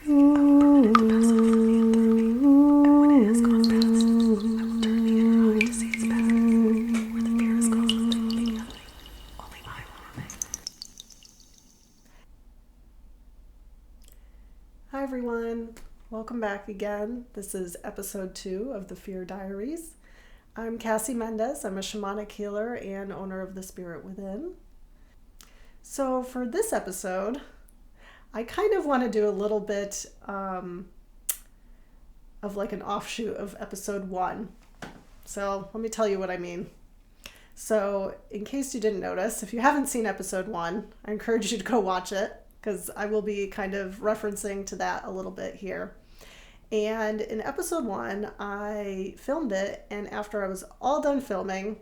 But the vessel will be empty, and when it has gone past, I will turn the inner eye to see its path. Where the fear is conflicting, becoming, only I will remain. Hi everyone, welcome back again. This is episode 2 of the Fear Diaries. I'm Cassie Mendez. I'm a shamanic healer and owner of the Spirit Within. So for this episode, I kind of want to do a little bit of like an offshoot of episode 1. So let me tell you what I mean. So in case you didn't notice, if you haven't seen episode 1, I encourage you to go watch it because I will be kind of referencing to that a little bit here. And in episode 1, I filmed it, and after I was all done filming,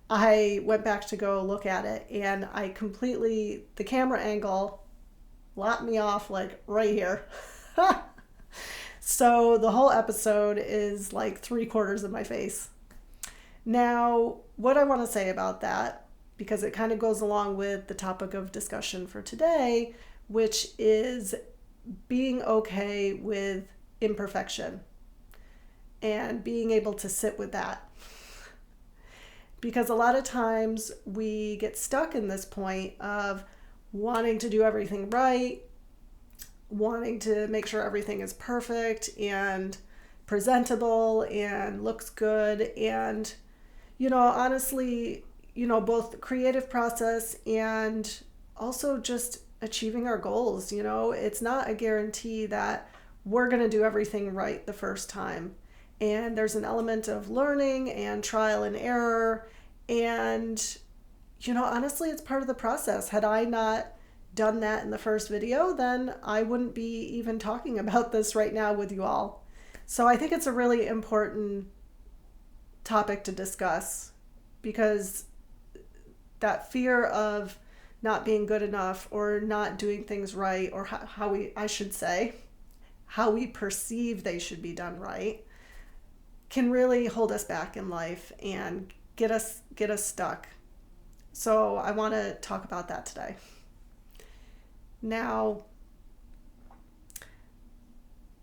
I went back to go look at it, and the camera angle lopped me off like right here. So the whole episode is like 3/4 of my face. Now, what I want to say about that, because it kind of goes along with the topic of discussion for today, which is being okay with imperfection and being able to sit with that. Because a lot of times we get stuck in this point of wanting to do everything right, wanting to make sure everything is perfect and presentable and looks good. And, honestly, both the creative process and also just achieving our goals, it's not a guarantee that we're going to do everything right the first time. And there's an element of learning and trial and error. And, honestly, it's part of the process. Had I not done that in the first video, then I wouldn't be even talking about this right now with you all. So I think it's a really important topic to discuss, because that fear of not being good enough or not doing things right, or how we perceive they should be done right, can really hold us back in life and get us stuck. So I want to talk about that today. Now,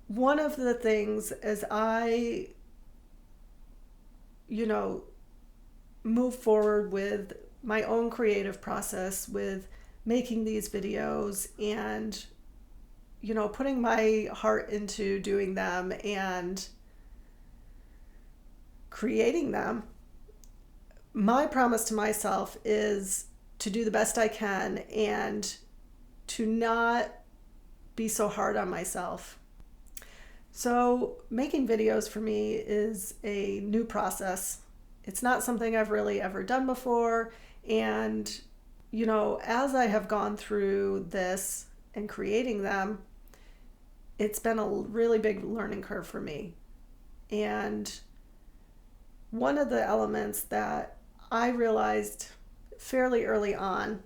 one of the things as I move forward with my own creative process with making these videos and putting my heart into doing them and creating them, my promise to myself is to do the best I can and to not be so hard on myself. So making videos for me is a new process. It's not something I've really ever done before. And, as I have gone through this and creating them, it's been a really big learning curve for me. And one of the elements that I realized fairly early on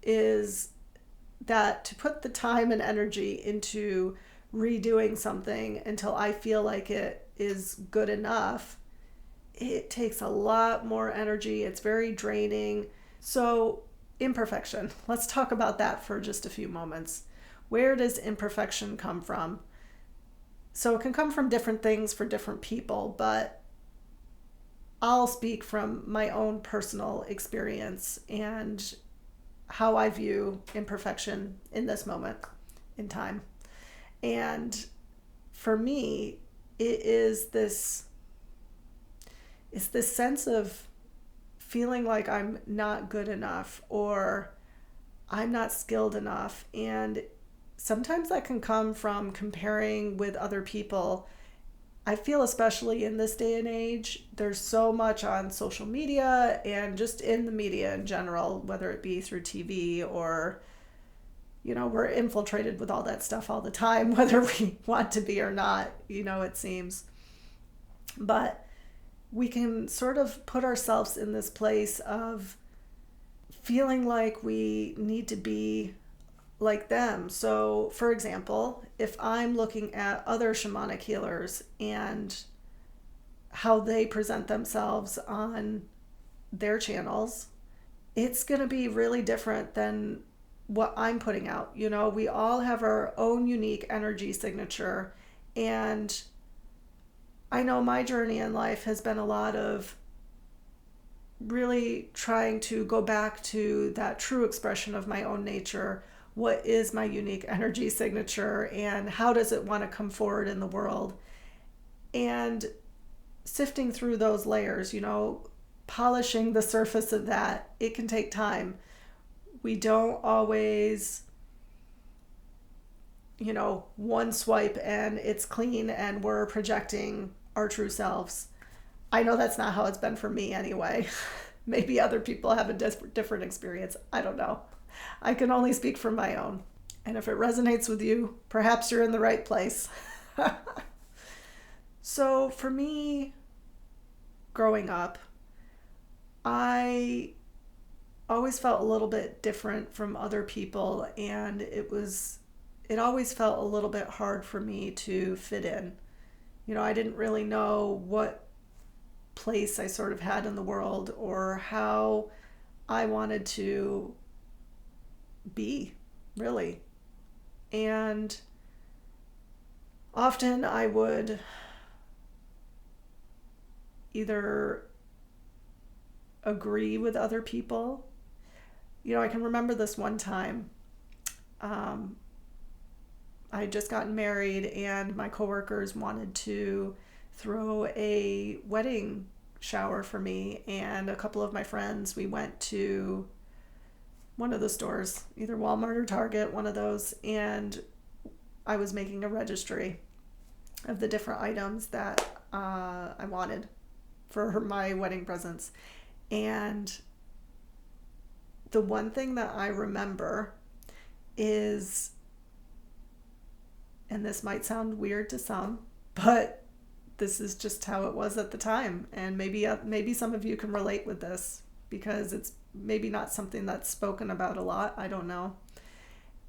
is that to put the time and energy into redoing something until I feel like it is good enough, it takes a lot more energy. It's very draining. So, imperfection. Let's talk about that for just a few moments. Where does imperfection come from? So it can come from different things for different people, but I'll speak from my own personal experience and how I view imperfection in this moment in time. And for me, it's this sense of feeling like I'm not good enough or I'm not skilled enough. And sometimes that can come from comparing with other people. I feel especially in this day and age, there's so much on social media and just in the media in general, whether it be through TV or, we're infiltrated with all that stuff all the time, whether we want to be or not, it seems. But we can sort of put ourselves in this place of feeling like we need to be like them. So, for example, if I'm looking at other shamanic healers and how they present themselves on their channels, it's going to be really different than what I'm putting out. You know, we all have our own unique energy signature. And I know my journey in life has been a lot of really trying to go back to that true expression of my own nature. What is my unique energy signature and how does it want to come forward in the world? And sifting through those layers, you know, polishing the surface of that, it can take time. We don't always, you know, one swipe and it's clean and we're projecting our true selves. I know that's not how it's been for me anyway. Maybe other people have a different experience. I don't know. I can only speak from my own. And if it resonates with you, perhaps you're in the right place. So for me, growing up, I always felt a little bit different from other people, and it always felt a little bit hard for me to fit in. You know, I didn't really know what place I sort of had in the world or how I wanted to be, really. And often I would either agree with other people. You know, I can remember this one time. I had just gotten married and my coworkers wanted to throw a wedding shower for me, and a couple of my friends, we went to one of the stores, either Walmart or Target, one of those, and I was making a registry of the different items that I wanted for my wedding presents. And the one thing that I remember is, and this might sound weird to some, but this is just how it was at the time. And maybe some of you can relate with this because it's maybe not something that's spoken about a lot. I don't know.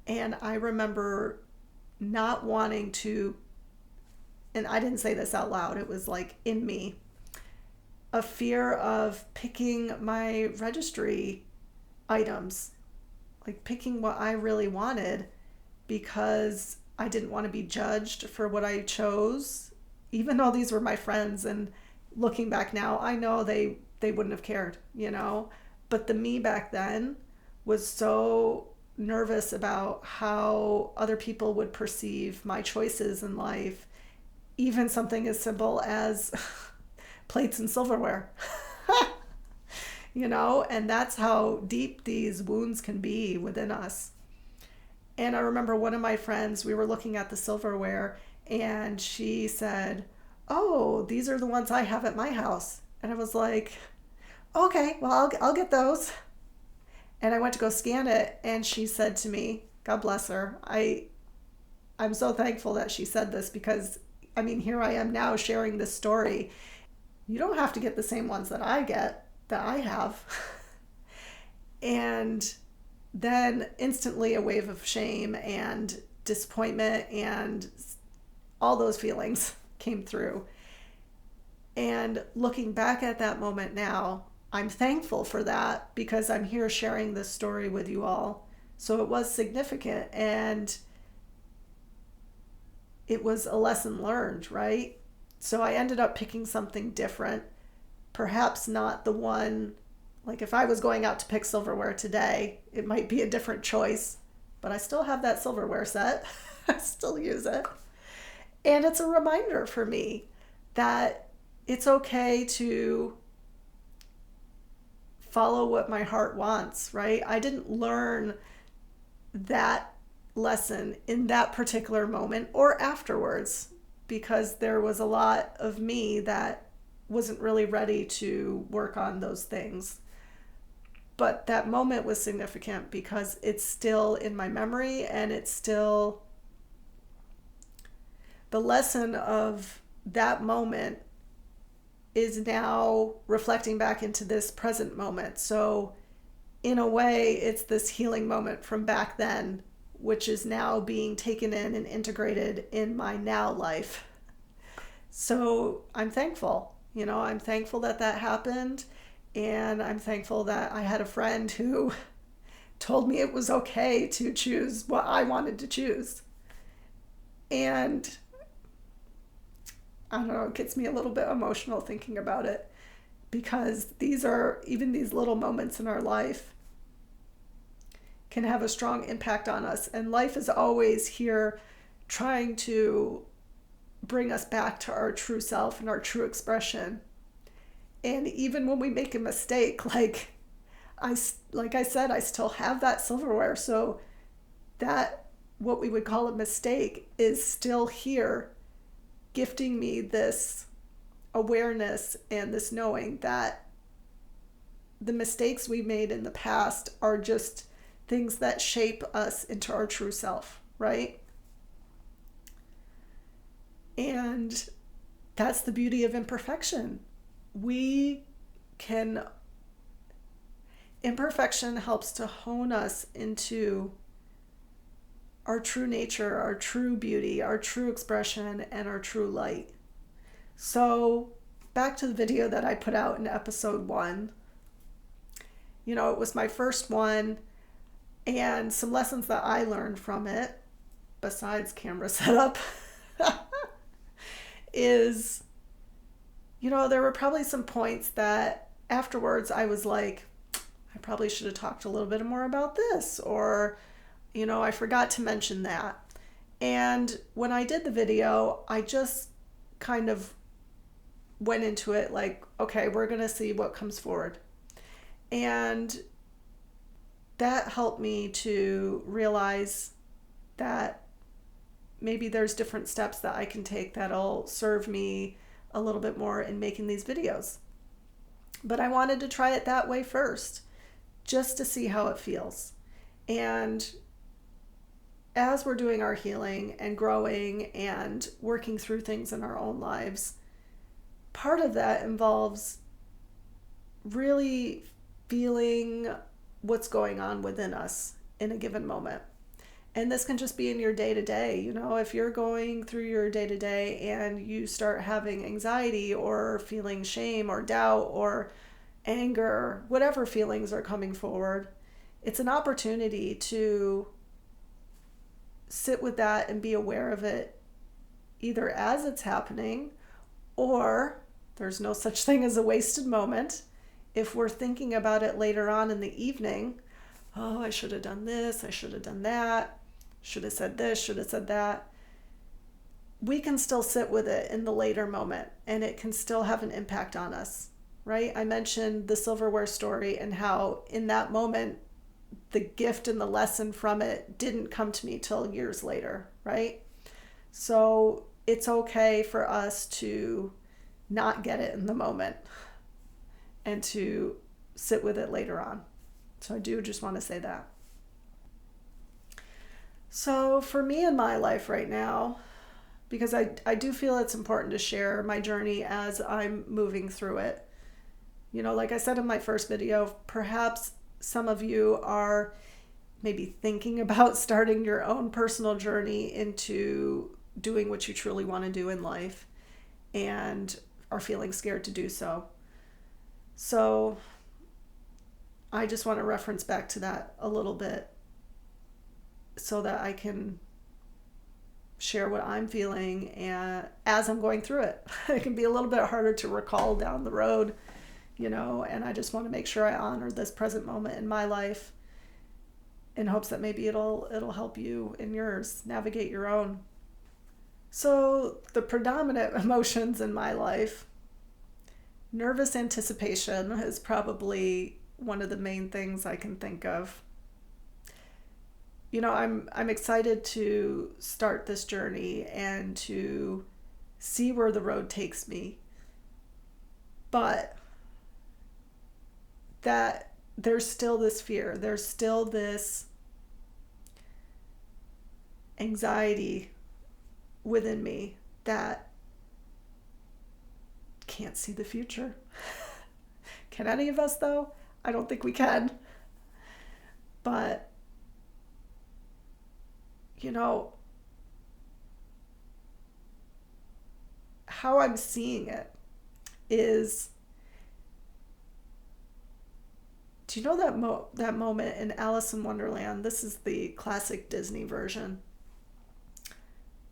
And I remember not wanting to, and I didn't say this out loud, it was like in me, a fear of picking my registry items, like picking what I really wanted, because I didn't want to be judged for what I chose, even though these were my friends. And looking back now, I know they wouldn't have cared, you know, but the me back then was so nervous about how other people would perceive my choices in life, even something as simple as plates and silverware. You know, and that's how deep these wounds can be within us. And I remember one of my friends, we were looking at the silverware, and she said, "Oh, these are the ones I have at my house." And I was like, "Okay, well, I'll get those." And I went to go scan it, and she said to me, God bless her, I'm so thankful that she said this, because I mean, here I am now sharing this story. You don't have to get the same ones that I have. And then instantly a wave of shame and disappointment and all those feelings came through. And looking back at that moment now, I'm thankful for that, because I'm here sharing this story with you all. So it was significant, and it was a lesson learned, right? So I ended up picking something different, perhaps not the one, like if I was going out to pick silverware today, it might be a different choice, but I still have that silverware set. I still use it. And it's a reminder for me that it's okay to follow what my heart wants, right? I didn't learn that lesson in that particular moment or afterwards, because there was a lot of me that wasn't really ready to work on those things. But that moment was significant because it's still in my memory, and it's still the lesson of that moment is now reflecting back into this present moment. So in a way, it's this healing moment from back then, which is now being taken in and integrated in my now life. So I'm thankful, you know, I'm thankful that that happened. And I'm thankful that I had a friend who told me it was okay to choose what I wanted to choose. And I don't know, it gets me a little bit emotional thinking about it, because these little moments in our life can have a strong impact on us. And life is always here trying to bring us back to our true self and our true expression. And even when we make a mistake, like I said, I still have that silverware. So that, what we would call a mistake, is still here, gifting me this awareness and this knowing that the mistakes we made in the past are just things that shape us into our true self, right? And that's the beauty of imperfection. Imperfection helps to hone us into our true nature, our true beauty, our true expression, and our true light. So back to the video that I put out in episode 1. It was my first one, and some lessons that I learned from it, besides camera setup, is, there were probably some points that afterwards I was like, I probably should have talked a little bit more about this, or, I forgot to mention that. And when I did the video, I just kind of went into it like, okay, we're going to see what comes forward. And that helped me to realize that maybe there's different steps that I can take that'll serve me a little bit more in making these videos. But I wanted to try it that way first, just to see how it feels. And as we're doing our healing and growing and working through things in our own lives, part of that involves really feeling what's going on within us in a given moment. And this can just be in your day-to-day. If you're going through your day-to-day and you start having anxiety or feeling shame or doubt or anger, whatever feelings are coming forward, it's an opportunity to sit with that and be aware of it, either as it's happening, or there's no such thing as a wasted moment. If we're thinking about it later on in the evening, oh, I should have done this, I should have done that, should have said this, should have said that, we can still sit with it in the later moment, and it can still have an impact on us, right? I mentioned the silverware story and how in that moment, the gift and the lesson from it didn't come to me till years later, right? So it's okay for us to not get it in the moment and to sit with it later on. So I do just want to say that. So for me in my life right now, because I do feel it's important to share my journey as I'm moving through it. Like I said in my first video, perhaps some of you are maybe thinking about starting your own personal journey into doing what you truly want to do in life and are feeling scared to do so. So I just want to reference back to that a little bit so that I can share what I'm feeling and as I'm going through it. It can be a little bit harder to recall down the road, and I just want to make sure I honor this present moment in my life in hopes that maybe it'll help you in yours navigate your own. So the predominant emotions in my life, nervous anticipation is probably one of the main things I can think of. I'm excited to start this journey and to see where the road takes me. But that there's still this fear, there's still this anxiety within me that can't see the future. Can any of us though? I don't think we can. But how I'm seeing it is Do you know that moment in Alice in Wonderland? This is the classic Disney version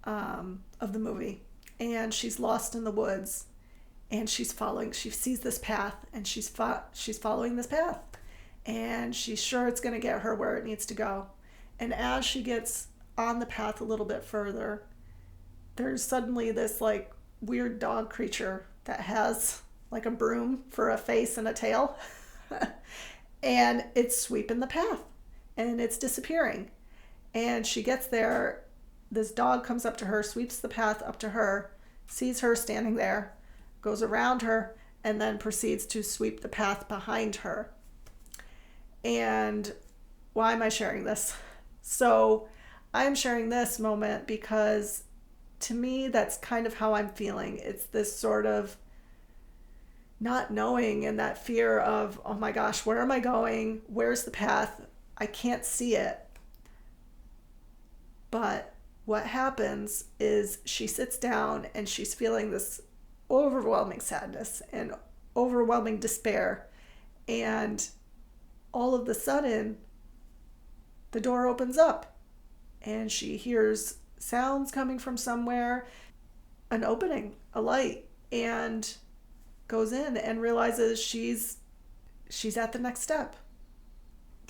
of the movie. And she's lost in the woods, and she sees this path, and she's following this path. And she's sure it's going to get her where it needs to go. And as she gets on the path a little bit further, there's suddenly this like weird dog creature that has like a broom for a face and a tail. And it's sweeping the path, and it's disappearing. And she gets there. This dog comes up to her, sweeps the path up to her, sees her standing there, goes around her, and then proceeds to sweep the path behind her. And why am I sharing this? So I'm sharing this moment because to me, that's kind of how I'm feeling. It's this sort of not knowing and that fear of, oh my gosh, where am I going? Where's the path? I can't see it. But what happens is she sits down and she's feeling this overwhelming sadness and overwhelming despair. And all of a sudden, the door opens up and she hears sounds coming from somewhere, an opening, a light, and goes in and realizes she's at the next step.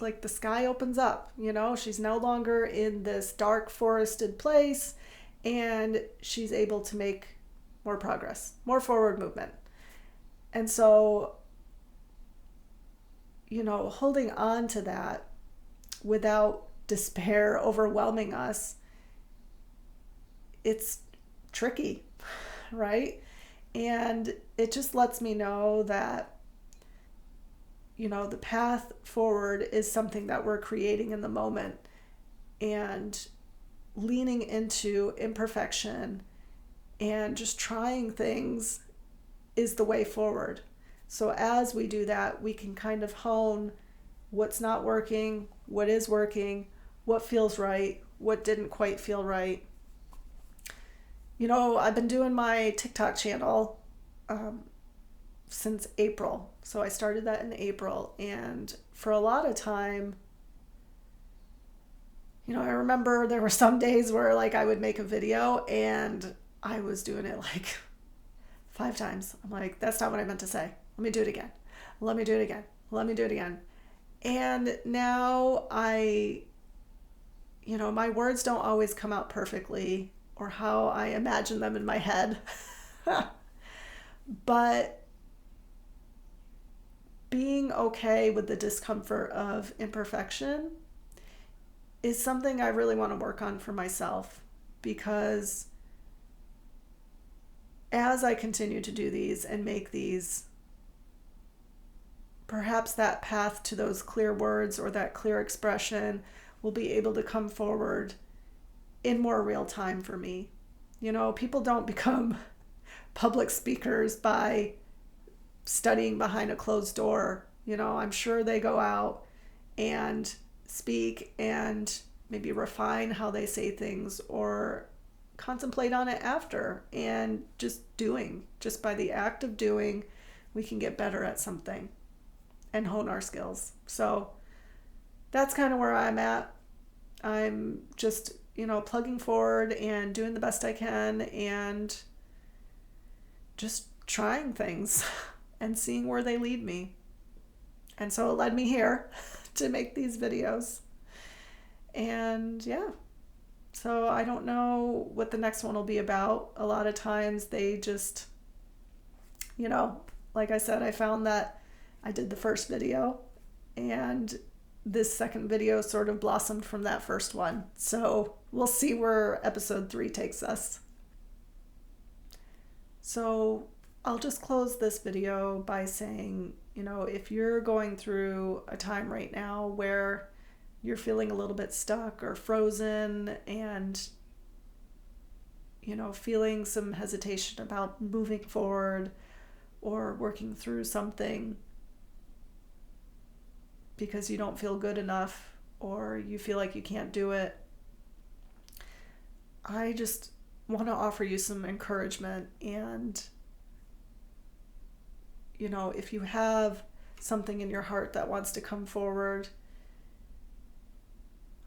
Like the sky opens up, she's no longer in this dark forested place, and she's able to make more progress, more forward movement. And so, holding on to that without despair overwhelming us, it's tricky, right? And it just lets me know that, the path forward is something that we're creating in the moment, and leaning into imperfection and just trying things is the way forward. So as we do that, we can kind of hone what's not working, what is working, what feels right, what didn't quite feel right. I've been doing my TikTok channel since April. So I started that in April. And for a lot of time, I remember there were some days where like I would make a video and I was doing it like 5 times. I'm like, that's not what I meant to say. Let me do it again. Let me do it again. Let me do it again. And now my words don't always come out perfectly or how I imagine them in my head. But being okay with the discomfort of imperfection is something I really want to work on for myself, because as I continue to do these and make these, perhaps that path to those clear words or that clear expression will be able to come forward in more real time for me. People don't become public speakers by studying behind a closed door. I'm sure they go out and speak and maybe refine how they say things or contemplate on it after, and just by the act of doing, we can get better at something and hone our skills. So that's kind of where I'm at. I'm just, plugging forward and doing the best I can and just trying things and seeing where they lead me. And so it led me here to make these videos. And yeah, so I don't know what the next one will be about. A lot of times they just, like I said, I found that I did the first video and this second video sort of blossomed from that first one. So we'll see where episode 3 takes us. So I'll just close this video by saying, if you're going through a time right now where you're feeling a little bit stuck or frozen and, feeling some hesitation about moving forward or working through something because you don't feel good enough or you feel like you can't do it, I just want to offer you some encouragement. And if you have something in your heart that wants to come forward.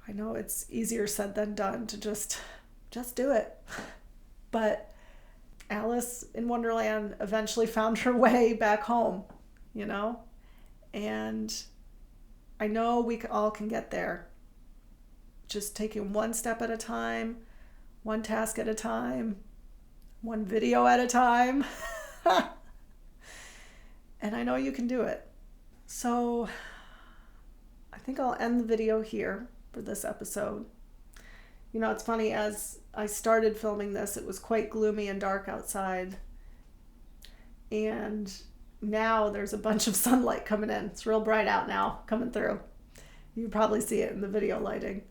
I know it's easier said than done to just do it. But Alice in Wonderland eventually found her way back home, you know? And I know we all can get there. Just taking one step at a time, one task at a time, one video at a time. And I know you can do it. So I think I'll end the video here for this episode. You know, it's funny, as I started filming this, it was quite gloomy and dark outside. And now there's a bunch of sunlight coming in. It's real bright out now, coming through. You can probably see it in the video lighting.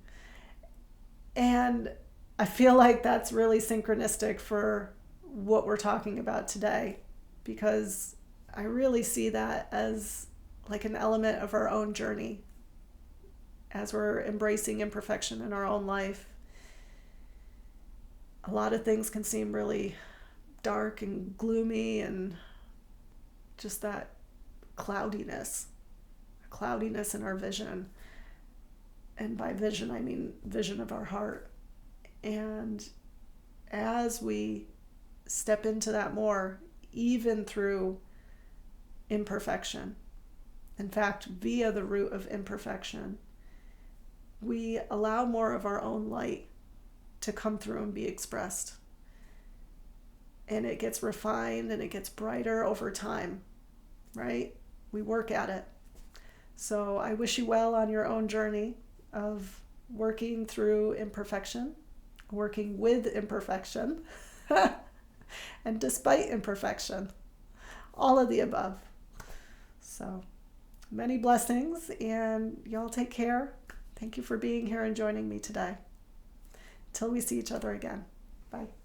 And I feel like that's really synchronistic for what we're talking about today, because I really see that as like an element of our own journey as we're embracing imperfection in our own life. A lot of things can seem really dark and gloomy, and just that cloudiness in our vision. And by vision, I mean vision of our heart. And as we step into that more, even through imperfection, in fact, via the root of imperfection, we allow more of our own light to come through and be expressed. And it gets refined and it gets brighter over time, right? We work at it. So I wish you well on your own journey of working through imperfection, working with imperfection, and despite imperfection, all of the above. So many blessings, and y'all take care. Thank you for being here and joining me today. Till we see each other again. Bye.